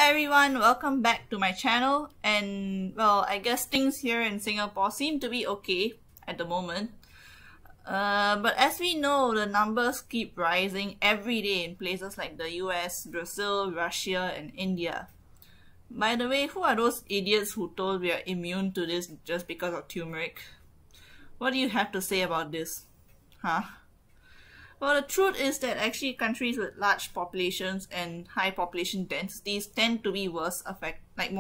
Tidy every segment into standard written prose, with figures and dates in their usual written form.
Hi everyone, welcome back to my channel. And well, I guess things here in Singapore seem to be okay at the moment. But as we know, the numbers keep rising every day in places like the US, Brazil, Russia, and India. By the way, who are those idiots who told we are immune to this just because of turmeric? What do you have to say about this? Huh? Well, the truth is that actually countries with large populations and high population densities tend to be worse affected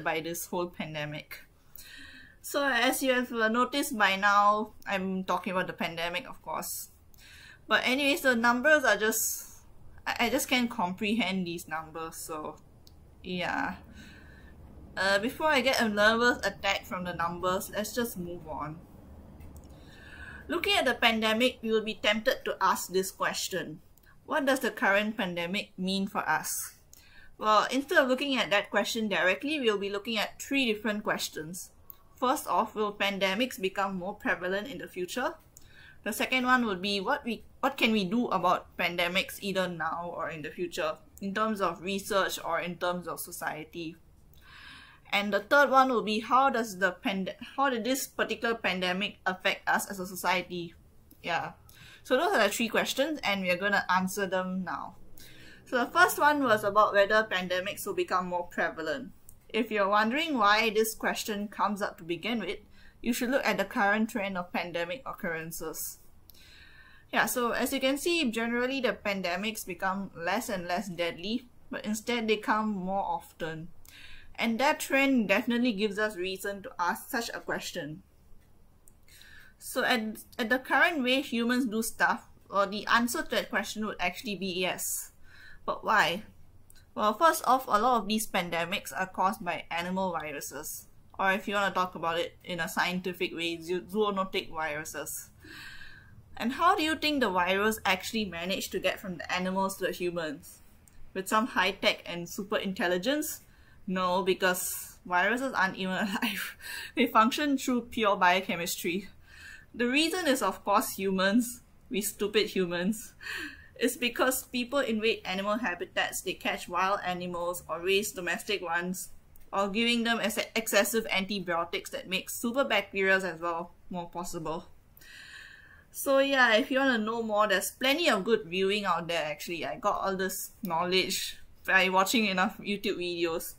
by this whole pandemic. So as you have noticed by now, I'm talking about the pandemic, of course. But anyways, the numbers are just, I just can't comprehend these numbers. So yeah. Before I get a nervous attack from the numbers, let's just move on. Looking at the pandemic, we will be tempted to ask this question. What does the current pandemic mean for us? Well, instead of looking at that question directly, we'll be looking at three different questions. First off, will pandemics become more prevalent in the future? The second one would be what can we do about pandemics either now or in the future in terms of research or in terms of society? And the third one will be how did this particular pandemic affect us as a society? Yeah. So those are the three questions and we are going to answer them now. So the first one was about whether pandemics will become more prevalent. If you're wondering why this question comes up to begin with, you should look at the current trend of pandemic occurrences. Yeah, so as you can see, generally the pandemics become less and less deadly, but instead they come more often. And that trend definitely gives us reason to ask such a question. So at the current way humans do stuff, well, the answer to that question would actually be yes. But why? Well, first off, a lot of these pandemics are caused by animal viruses. Or if you want to talk about it in a scientific way, zoonotic viruses. And how do you think the virus actually managed to get from the animals to the humans? With some high-tech and super intelligence? No, because viruses aren't even alive. They function through pure biochemistry. The reason is, of course, humans. We stupid humans. It's because people invade animal habitats, they catch wild animals or raise domestic ones, or giving them excessive antibiotics that make super bacteria as well more possible. So yeah, if you want to know more, there's plenty of good viewing out there actually. I got all this knowledge by watching enough YouTube videos.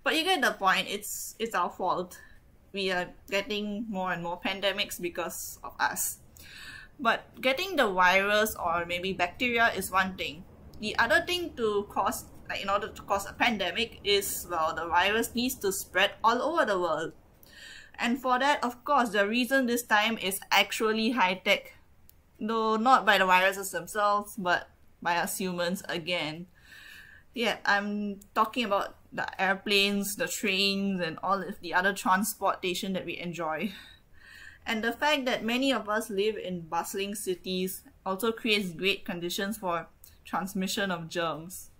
But you get the point, it's our fault. We are getting more and more pandemics because of us. But getting the virus or maybe bacteria is one thing. The other thing to cause, in order to cause a pandemic is, well, the virus needs to spread all over the world. And for that, of course, the reason this time is actually high-tech. Though not by the viruses themselves, but by us humans again. Yeah, I'm talking about the airplanes, the trains, and all of the other transportation that we enjoy. And the fact that many of us live in bustling cities also creates great conditions for transmission of germs.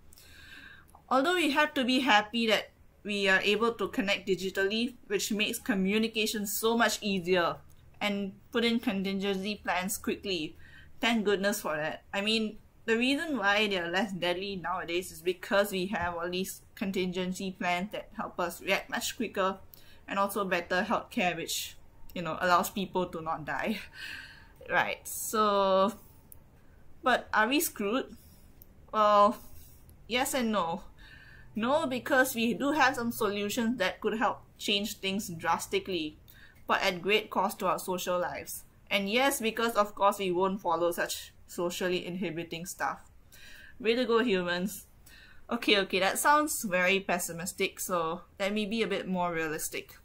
Although we have to be happy that we are able to connect digitally, which makes communication so much easier, and put in contingency plans quickly. Thank goodness for that. I mean, the reason why they are less deadly nowadays is because we have all these contingency plans that help us react much quicker and also better healthcare, which, allows people to not die. Right, so, but are we screwed? Well, yes and no. No, because we do have some solutions that could help change things drastically, but at great cost to our social lives. And yes, because of course we won't follow such socially inhibiting stuff. Way to go, humans. Okay, that sounds very pessimistic, so let me be a bit more realistic.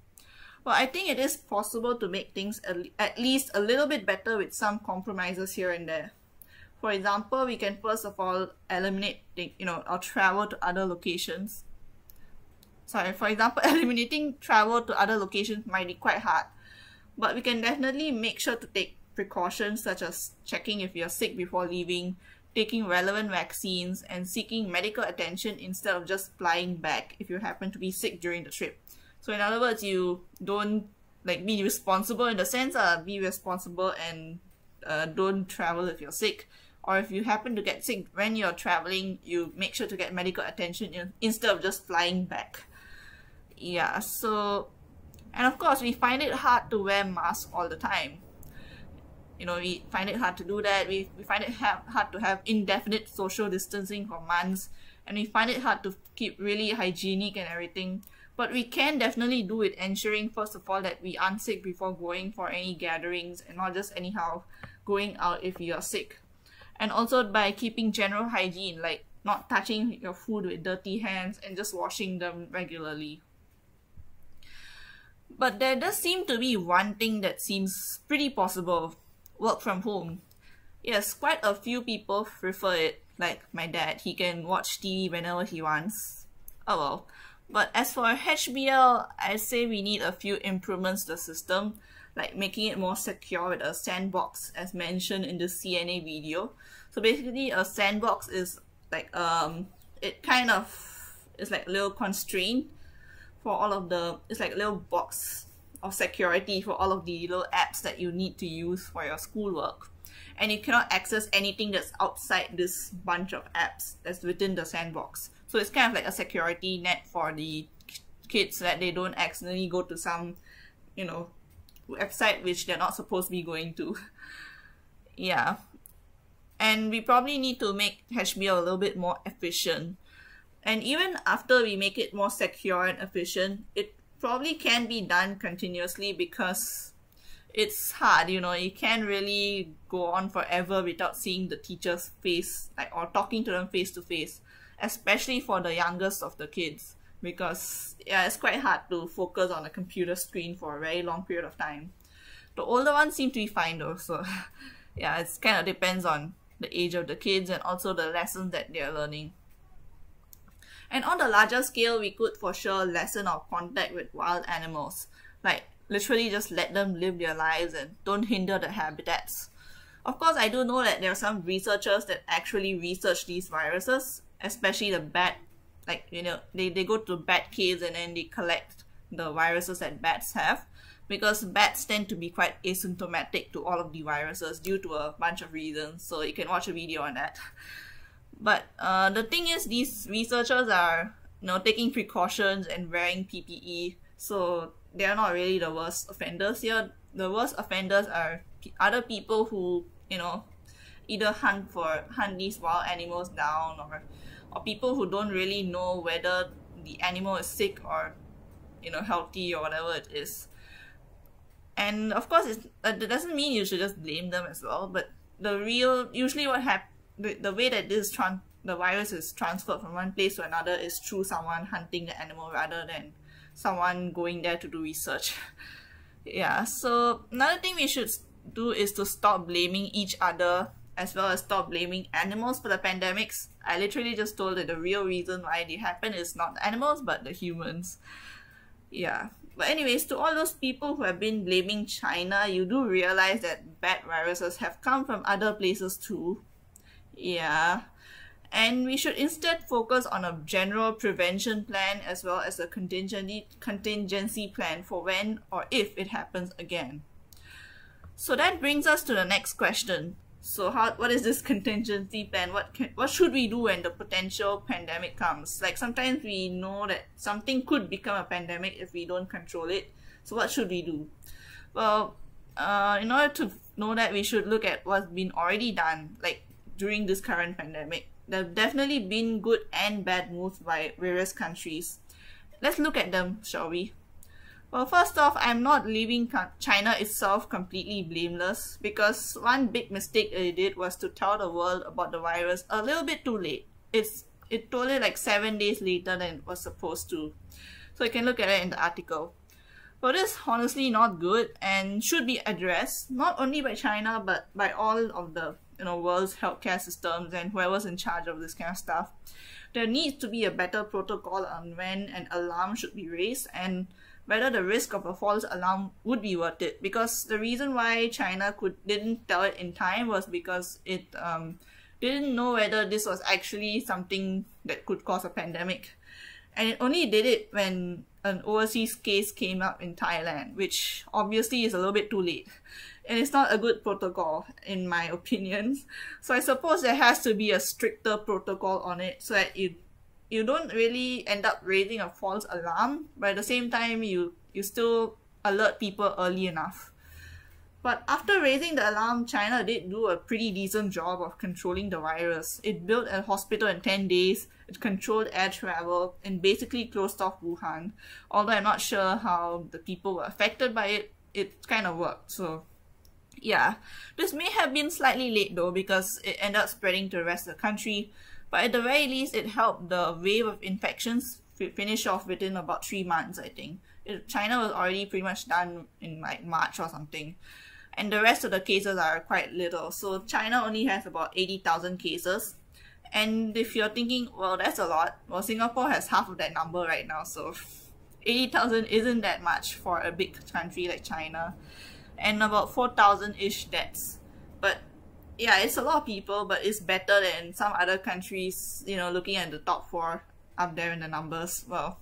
Well, I think it is possible to make things at least a little bit better with some compromises here and there. For example, we can first of all eliminate, our travel to other locations. For example, eliminating travel to other locations might be quite hard, but we can definitely make sure to take precautions such as checking if you're sick before leaving, taking relevant vaccines, and seeking medical attention instead of just flying back if you happen to be sick during the trip. So in other words, you don't be responsible in the sense be responsible and don't travel if you're sick, or if you happen to get sick when you're traveling, you make sure to get medical attention instead of just flying back. Yeah, so, and of course we find it hard to wear masks all the time. We find it hard to do that. We find it hard to have indefinite social distancing for months, and we find it hard to keep really hygienic and everything. But we can definitely do it, ensuring first of all that we aren't sick before going for any gatherings, and not just anyhow going out if you are sick. And also by keeping general hygiene, like not touching your food with dirty hands and just washing them regularly. But there does seem to be one thing that seems pretty possible: work from home. Yes, quite a few people prefer it, like my dad. He can watch TV whenever he wants. Oh well. But as for HBL, I say we need a few improvements to the system, like making it more secure with a sandbox, as mentioned in the CNA video. So basically, a sandbox is like it kind of is like a little constraint for all of the, it's like a little box of security for all of the little apps that you need to use for your schoolwork. And you cannot access anything that's outside this bunch of apps that's within the sandbox. So it's kind of like a security net for the kids so that they don't accidentally go to some, website which they're not supposed to be going to. Yeah. And we probably need to make HBL a little bit more efficient. And even after we make it more secure and efficient, it probably can be done continuously because it's hard, you can't really go on forever without seeing the teacher's face, or talking to them face to face, especially for the youngest of the kids, because it's quite hard to focus on a computer screen for a very long period of time. The older ones seem to be fine though, so it kind of depends on the age of the kids and also the lessons that they're learning. And on the larger scale, we could for sure lessen our contact with wild animals, like literally just let them live their lives and don't hinder the habitats. Of course, I do know that there are some researchers that actually research these viruses, especially the bat, they go to bat caves and then they collect the viruses that bats have, because bats tend to be quite asymptomatic to all of the viruses due to a bunch of reasons. So you can watch a video on that. But the thing is, these researchers are taking precautions and wearing PPE, so they're not really the worst offenders here. The worst offenders are other people who either hunt these wild animals down, or people who don't really know whether the animal is sick or healthy or whatever it is. And of course, that doesn't mean you should just blame them as well. But usually what happens, the way that the virus is transferred from one place to another is through someone hunting the animal rather than someone going there to do research. Yeah, so another thing we should do is to stop blaming each other as well as stop blaming animals for the pandemics. I literally just told that the real reason why they happen is not the animals but the humans. Yeah. But anyways, to all those people who have been blaming China, you do realize that bad viruses have come from other places too. Yeah. And we should instead focus on a general prevention plan as well as a contingency plan for when or if it happens again. So that brings us to the next question. So what is this contingency plan? What should we do when the potential pandemic comes? Like sometimes we know that something could become a pandemic if we don't control it. So what should we do? Well, in order to know that, we should look at what's been already done, like during this current pandemic. There have definitely been good and bad moves by various countries. Let's look at them, shall we? Well, first off, I'm not leaving China itself completely blameless, because one big mistake they did was to tell the world about the virus a little bit too late. It told it like 7 days later than it was supposed to. So you can look at it in the article. But this is honestly not good and should be addressed not only by China but by all of the world's healthcare systems and whoever's in charge of this kind of stuff. There needs to be a better protocol on when an alarm should be raised and whether the risk of a false alarm would be worth it. Because the reason why China didn't tell it in time was because it didn't know whether this was actually something that could cause a pandemic. And it only did it when an overseas case came up in Thailand, which obviously is a little bit too late. And it's not a good protocol, in my opinion. So I suppose there has to be a stricter protocol on it so that you don't really end up raising a false alarm, but at the same time, you still alert people early enough. But after raising the alarm, China did do a pretty decent job of controlling the virus. It built a hospital in 10 days, it controlled air travel, and basically closed off Wuhan. Although I'm not sure how the people were affected by it, it kind of worked. So yeah, this may have been slightly late though because it ended up spreading to the rest of the country. But at the very least, it helped the wave of infections finish off within about 3 months, I think. China was already pretty much done in like March or something. And the rest of the cases are quite little. So China only has about 80,000 cases. And if you're thinking, well, that's a lot. Well, Singapore has half of that number right now. So 80,000 isn't that much for a big country like China. And about 4,000-ish deaths. But yeah, it's a lot of people, but it's better than some other countries, you know, looking at the top 4 up there in the numbers. Well,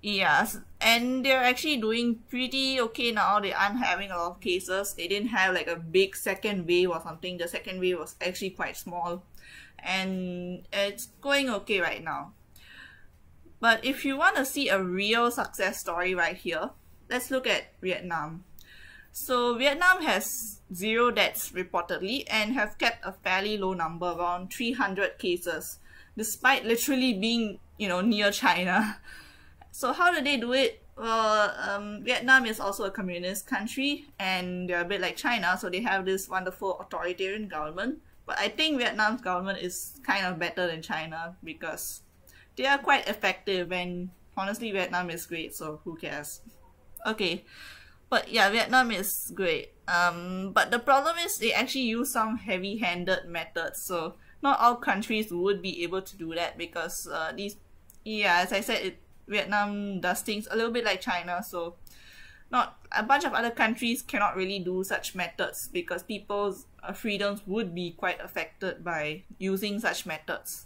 yes, and they're actually doing pretty okay now. They aren't having a lot of cases. They didn't have like a big second wave or something. The second wave was actually quite small, and it's going okay right now. But if you want to see a real success story right here, let's look at Vietnam. So Vietnam has 0 deaths reportedly and have kept a fairly low number, around 300 cases, despite literally being, you know, near China. So how do they do it? Well, Vietnam is also a communist country and they're a bit like China, so they have this wonderful authoritarian government. But I think Vietnam's government is kind of better than China because they are quite effective, and honestly Vietnam is great, so who cares? Okay, but yeah, Vietnam is great. But the problem is they actually use some heavy-handed methods, so not all countries would be able to do that because as I said, Vietnam does things a little bit like China, so not a bunch of other countries cannot really do such methods because people's freedoms would be quite affected by using such methods.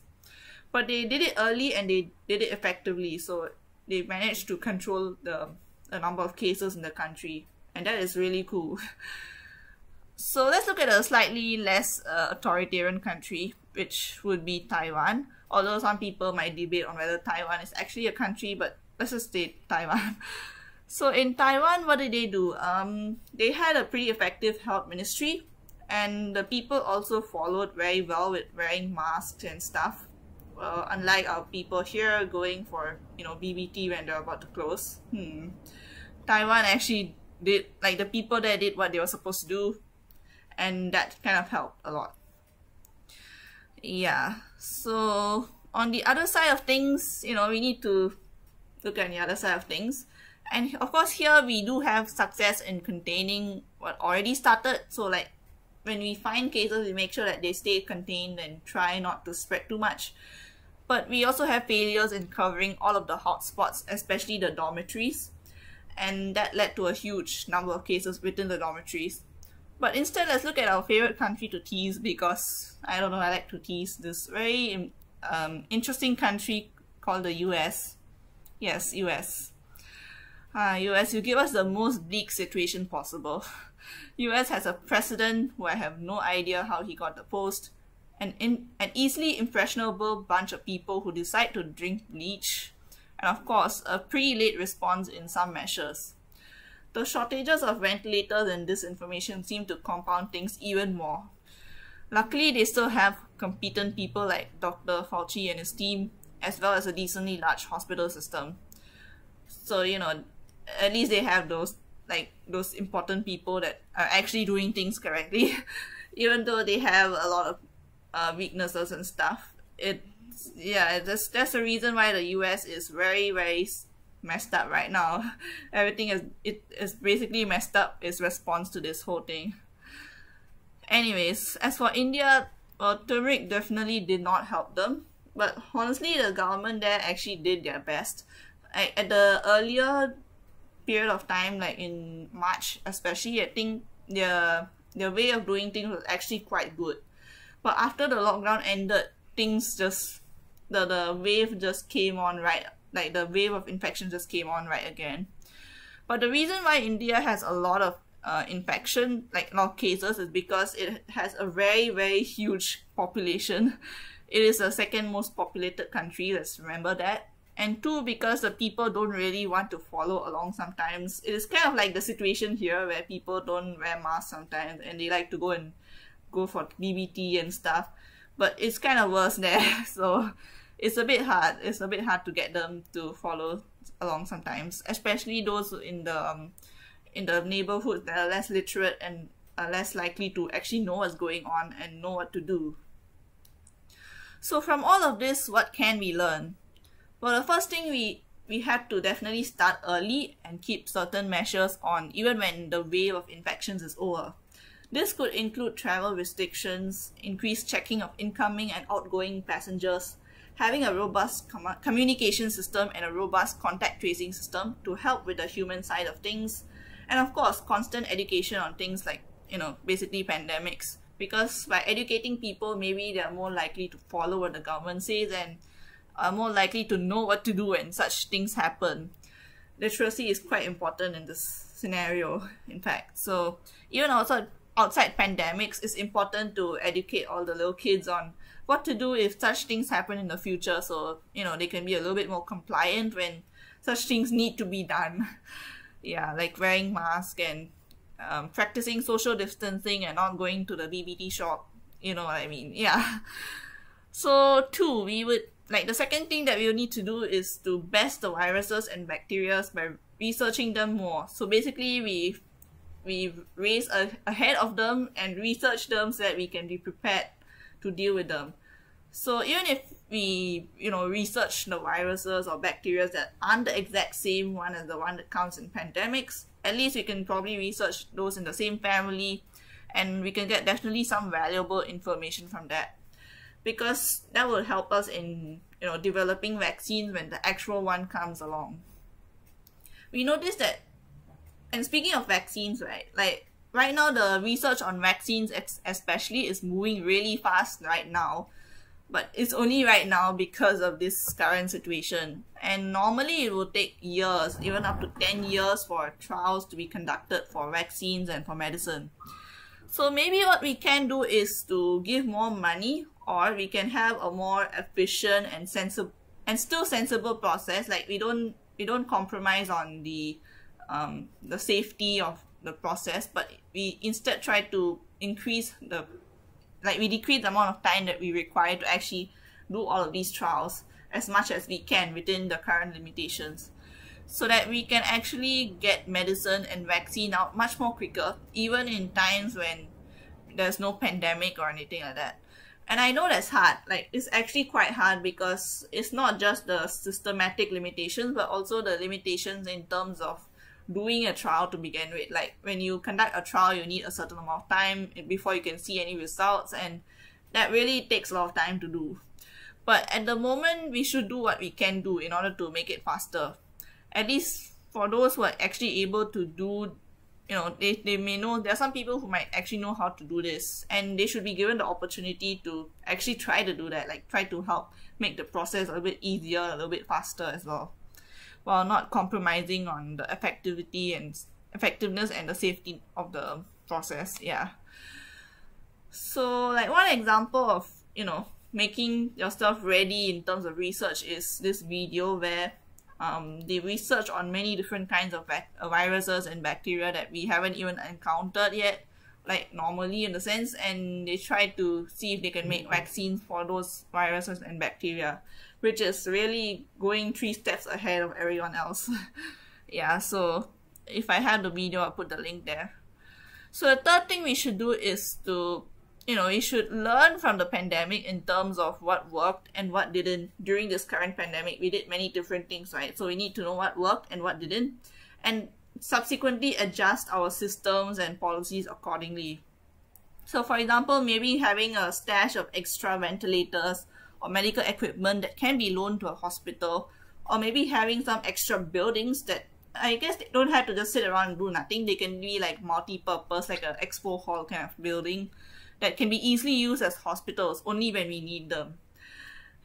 But they did it early and they did it effectively, so they managed to control the number of cases in the country, and that is really cool. So let's look at a slightly less authoritarian country, which would be Taiwan. Although some people might debate on whether Taiwan is actually a country, but let's just say Taiwan. So in Taiwan, what did they do? They had a pretty effective health ministry, and the people also followed very well with wearing masks and stuff. Unlike our people here going for, you know, BBT when they're about to close. Taiwan actually did, like, the people there did what they were supposed to do, and that kind of helped a lot. Yeah, so on the other side of things, you know, we need to look at the other side of things. And of course here we do have success in containing what already started. So like when we find cases, we make sure that they stay contained and try not to spread too much. But we also have failures in covering all of the hotspots, especially the dormitories. And that led to a huge number of cases within the dormitories. But instead, let's look at our favorite country to tease because, I don't know, I like to tease this very interesting country called the US. Yes, US. US, you give us the most bleak situation possible. US has a president who I have no idea how he got the post, an easily impressionable bunch of people who decide to drink bleach, and of course, a pretty late response in some measures. The shortages of ventilators and disinformation seem to compound things even more. Luckily, they still have competent people like Dr. Fauci and his team, as well as a decently large hospital system. So, you know, at least they have those important people that are actually doing things correctly. Even though they have a lot of weaknesses and stuff. That's the reason why the US is very, very messed up right now. Everything is basically messed up its response to this whole thing. Anyways, as for India, well, turmeric definitely did not help them, but honestly the government there actually did their best. At the earlier period of time, like in March especially, I think their way of doing things was actually quite good. But after the lockdown ended, things just the wave just came on right like the wave of infection just came on right again. But the reason why India has a lot of infection, like a lot of cases, is because it has a very, very huge population. It is the second most populated country, let's remember that. And two, because the people don't really want to follow along sometimes. It is kind of like the situation here where people don't wear masks sometimes and they like to go for BBT and stuff. But it's kind of worse there. So it's a bit hard. It's a bit hard to get them to follow along sometimes, especially those in the neighborhoods that are less literate and are less likely to actually know what's going on and know what to do. So from all of this, what can we learn? Well, the first thing we have to definitely start early and keep certain measures on even when the wave of infections is over. This could include travel restrictions, increased checking of incoming and outgoing passengers, having a robust communication system and a robust contact tracing system to help with the human side of things, and of course, constant education on things like, basically pandemics. Because by educating people, maybe they are more likely to follow what the government says and are more likely to know what to do when such things happen. Literacy is quite important in this scenario, in fact. So even outside pandemics, it's important to educate all the little kids on what to do if such things happen in the future, so they can be a little bit more compliant when such things need to be done. Yeah, like wearing masks and practicing social distancing and not going to the BBT shop. You know what I mean? Yeah. So two, the second thing that we'll need to do is to best the viruses and bacteria by researching them more. So basically we race ahead of them and research them so that we can be prepared to deal with them. So even if we research the viruses or bacteria that aren't the exact same one as the one that comes in pandemics, at least we can probably research those in the same family, and we can get definitely some valuable information from that, because that will help us in developing vaccines when the actual one comes along. We noticed that, and speaking of vaccines, right now the research on vaccines especially is moving really fast right now, but it's only right now because of this current situation. And normally it will take years, even up to 10 years, for trials to be conducted for vaccines and for medicine. So maybe what we can do is to give more money, or we can have a more efficient and still sensible process. Like we don't compromise on the safety of the process, but we instead try to decrease the amount of time that we require to actually do all of these trials as much as we can within the current limitations, so that we can actually get medicine and vaccine out much more quicker, even in times when there's no pandemic or anything like that. And I know that's hard. It's actually quite hard, because it's not just the systematic limitations, but also the limitations in terms of doing a trial to begin with. Like when you conduct a trial, you need a certain amount of time before you can see any results, and that really takes a lot of time to do. But at the moment, we should do what we can do in order to make it faster. At least for those who are actually able to do, they may know, there are some people who might actually know how to do this, and they should be given the opportunity to actually try to do that, try to help make the process a little bit easier, a little bit faster as well, while not compromising on the effectiveness and the safety of the process. Yeah. So one example of making yourself ready in terms of research is this video where they research on many different kinds of viruses and bacteria that we haven't even encountered yet, normally in the sense, and they try to see if they can make vaccines for those viruses and bacteria, which is really going 3 steps ahead of everyone else. Yeah, so if I have the video, I'll put the link there. So the third thing we should do is to we should learn from the pandemic in terms of what worked and what didn't. During this current pandemic, we did many different things, right? So we need to know what worked and what didn't, and subsequently adjust our systems and policies accordingly. So for example, maybe having a stash of extra ventilators or medical equipment that can be loaned to a hospital, or maybe having some extra buildings that I guess they don't have to just sit around and do nothing. They can be multi-purpose, like an expo hall kind of building that can be easily used as hospitals only when we need them.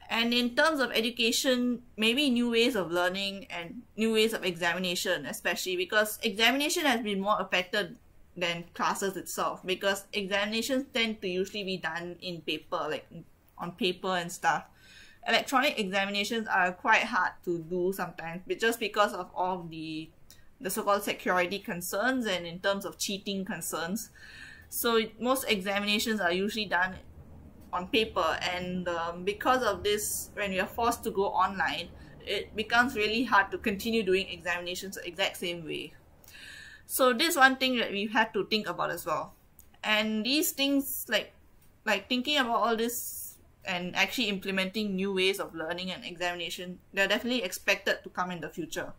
And in terms of education, maybe new ways of learning and new ways of examination, especially because examination has been more affected than classes itself, because examinations tend to usually be done in paper, like on paper and stuff. Electronic examinations are quite hard to do sometimes, but just because of all the so-called security concerns and in terms of cheating concerns. So most examinations are usually done on paper, and because of this, when we are forced to go online, it becomes really hard to continue doing examinations the exact same way. So this is one thing that we've had to think about as well. And these things, like thinking about all this and actually implementing new ways of learning and examination, they're definitely expected to come in the future.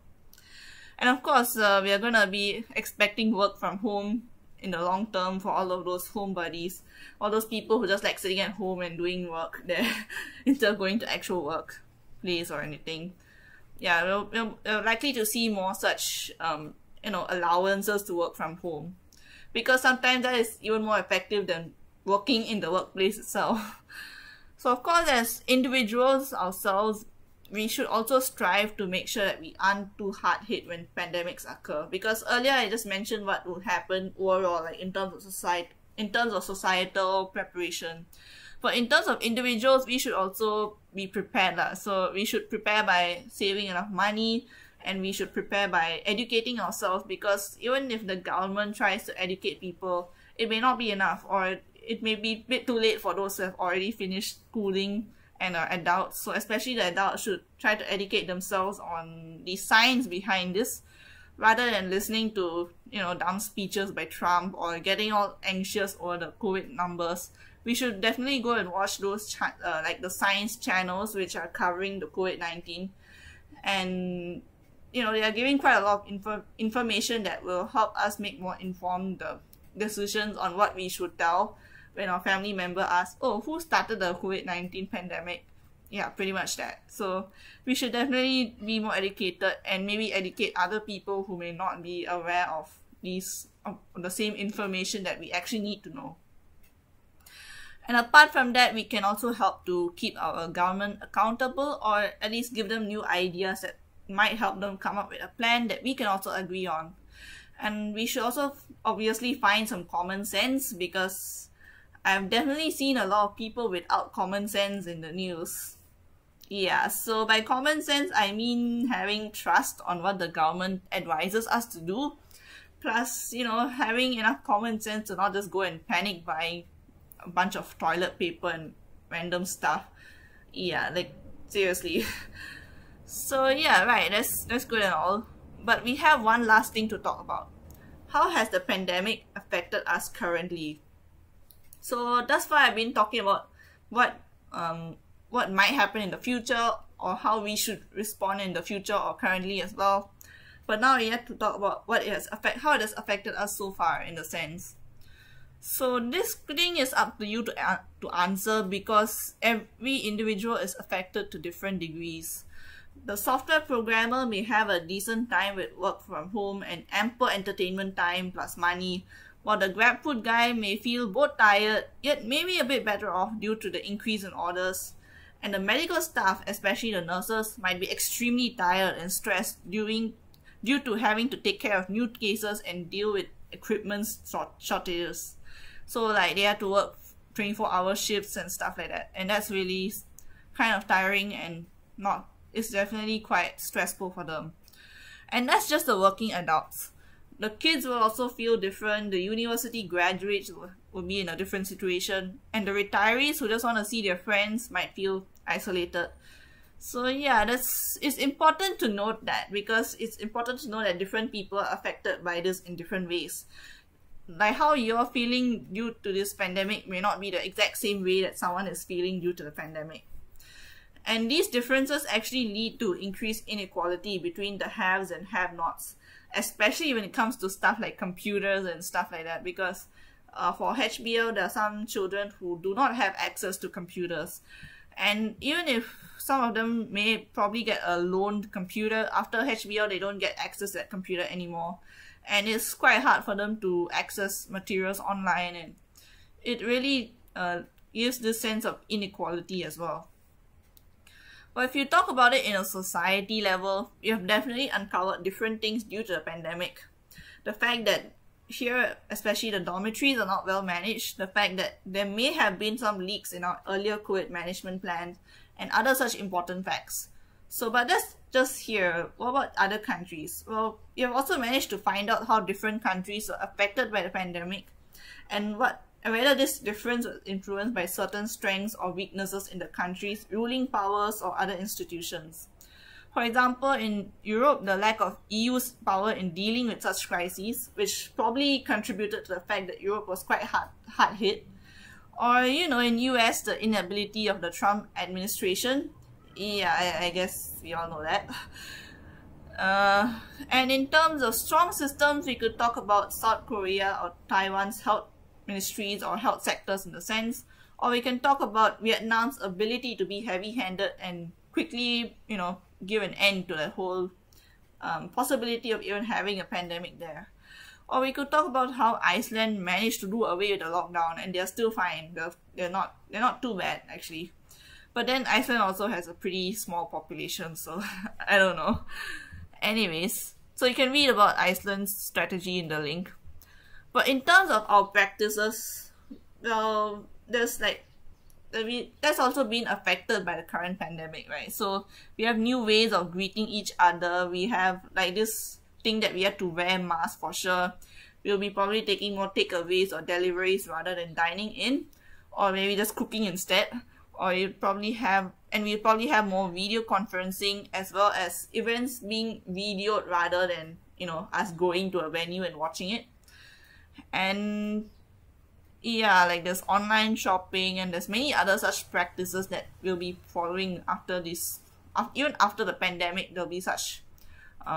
And of course, we are going to be expecting work from home in the long term for all of those home buddies, all those people who just like sitting at home and doing work there instead of going to actual work place or anything. Yeah, we're likely to see more such allowances to work from home, because sometimes that is even more effective than working in the workplace itself. So of course, as individuals ourselves, we should also strive to make sure that we aren't too hard hit when pandemics occur, because earlier I just mentioned what will happen overall, like in terms of societal preparation. But in terms of individuals, we should also be prepared. So we should prepare by saving enough money, and we should prepare by educating ourselves, because even if the government tries to educate people, it may not be enough, or it may be a bit too late for those who have already finished schooling and are adults. So especially the adults should try to educate themselves on the science behind this, rather than listening to dumb speeches by Trump or getting all anxious over the COVID numbers. We should definitely go and watch those like the science channels which are covering the COVID-19, and they are giving quite a lot of information that will help us make more informed decisions on what we should tell when our family member asks, oh, who started the COVID-19 pandemic? Yeah, pretty much that. So we should definitely be more educated and maybe educate other people who may not be aware of the same information that we actually need to know. And apart from that, we can also help to keep our government accountable, or at least give them new ideas that might help them come up with a plan that we can also agree on. And we should also obviously find some common sense, because I've definitely seen a lot of people without common sense in the news. Yeah, so by common sense, I mean having trust on what the government advises us to do, plus, having enough common sense to not just go and panic buying a bunch of toilet paper and random stuff. Yeah, like, seriously. So yeah, right, that's good and all. But we have one last thing to talk about. How has the pandemic affected us currently? So thus far I've been talking about what might happen in the future, or how we should respond in the future or currently as well. But now we have to talk about how it has affected us so far, in the sense. So this thing is up to you to answer, because every individual is affected to different degrees. The software programmer may have a decent time with work from home and ample entertainment time plus money, while the GrabFood guy may feel both tired yet maybe a bit better off due to the increase in orders. And the medical staff, especially the nurses, might be extremely tired and stressed due to having to take care of new cases and deal with equipment shortages. So like they have to work 24-hour shifts and stuff like that, and that's really kind of tiring, and it's definitely quite stressful for them. And that's just the working adults. The kids will also feel different, the university graduates will be in a different situation, and the retirees who just want to see their friends might feel isolated. So yeah, it's important to note that, because it's important to know that different people are affected by this in different ways. Like how you're feeling due to this pandemic may not be the exact same way that someone is feeling due to the pandemic. And these differences actually lead to increased inequality between the haves and have-nots, especially when it comes to stuff like computers and stuff like that, because for HBL, there are some children who do not have access to computers. And even if some of them may probably get a loaned computer, after HBL, they don't get access to that computer anymore. And it's quite hard for them to access materials online, and it really gives this sense of inequality as well. But if you talk about it in a society level, we have definitely uncovered different things due to the pandemic. The fact that here, especially the dormitories are not well managed, the fact that there may have been some leaks in our earlier COVID management plans, and other such important facts. So, but that's just here. What about other countries? Well, we have also managed to find out how different countries were affected by the pandemic, and whether this difference was influenced by certain strengths or weaknesses in the country's ruling powers or other institutions. For example, in Europe, the lack of EU's power in dealing with such crises, which probably contributed to the fact that Europe was quite hard hit. Or, in US, the inability of the Trump administration. Yeah, I guess we all know that. And in terms of strong systems, we could talk about South Korea or Taiwan's health ministries or health sectors in the sense. Or we can talk about Vietnam's ability to be heavy-handed and quickly, give an end to the whole possibility of even having a pandemic there. Or we could talk about how Iceland managed to do away with the lockdown and they're still fine. They're not too bad actually. But then Iceland also has a pretty small population, so I don't know. Anyways, so you can read about Iceland's strategy in the link. But in terms of our practices, well, that's also been affected by the current pandemic, right? So we have new ways of greeting each other. We have like this thing that we have to wear masks for sure. We'll be probably taking more takeaways or deliveries rather than dining in, or maybe just cooking instead. Or we'll probably have more video conferencing as well as events being videoed rather than us going to a venue and watching it. And yeah, like there's online shopping and there's many other such practices that we'll be following after this. Even after the pandemic, there'll be such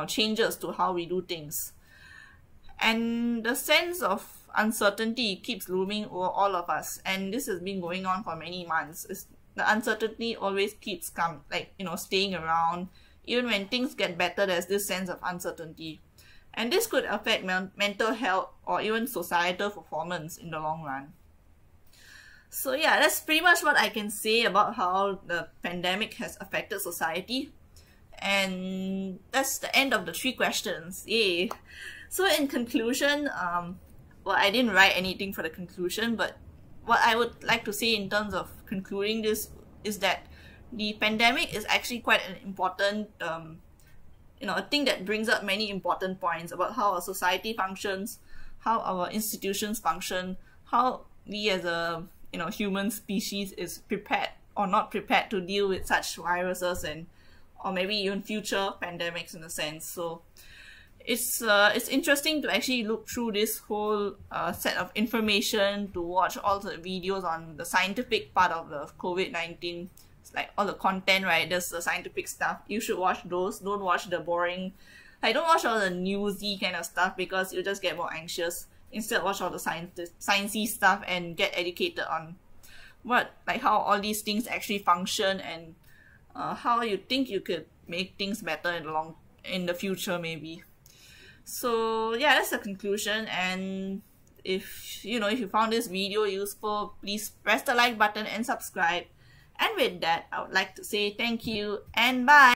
changes to how we do things. And the sense of uncertainty keeps looming over all of us, and this has been going on for many months. The uncertainty always keeps staying around. Even when things get better, there's this sense of uncertainty. And this could affect mental health or even societal performance in the long run. So yeah, that's pretty much what I can say about how the pandemic has affected society. And that's the end of the 3 questions. Yay! So in conclusion, well, I didn't write anything for the conclusion, but what I would like to say in terms of concluding this is that the pandemic is actually quite an important a thing that brings up many important points about how our society functions, how our institutions function, how we as a human species is prepared or not prepared to deal with such viruses or maybe even future pandemics in a sense. So it's interesting to actually look through this whole set of information, to watch all the videos on the scientific part of the COVID-19. Like all the content, right? There's the scientific stuff. You should watch those. Don't watch the boring, don't watch all the newsy kind of stuff because you'll just get more anxious. Instead, watch all the sciencey stuff and get educated on how all these things actually function and how you think you could make things better in the future maybe. So yeah, that's the conclusion. And if you found this video useful, please press the like button and subscribe. And with that, I would like to say thank you and bye.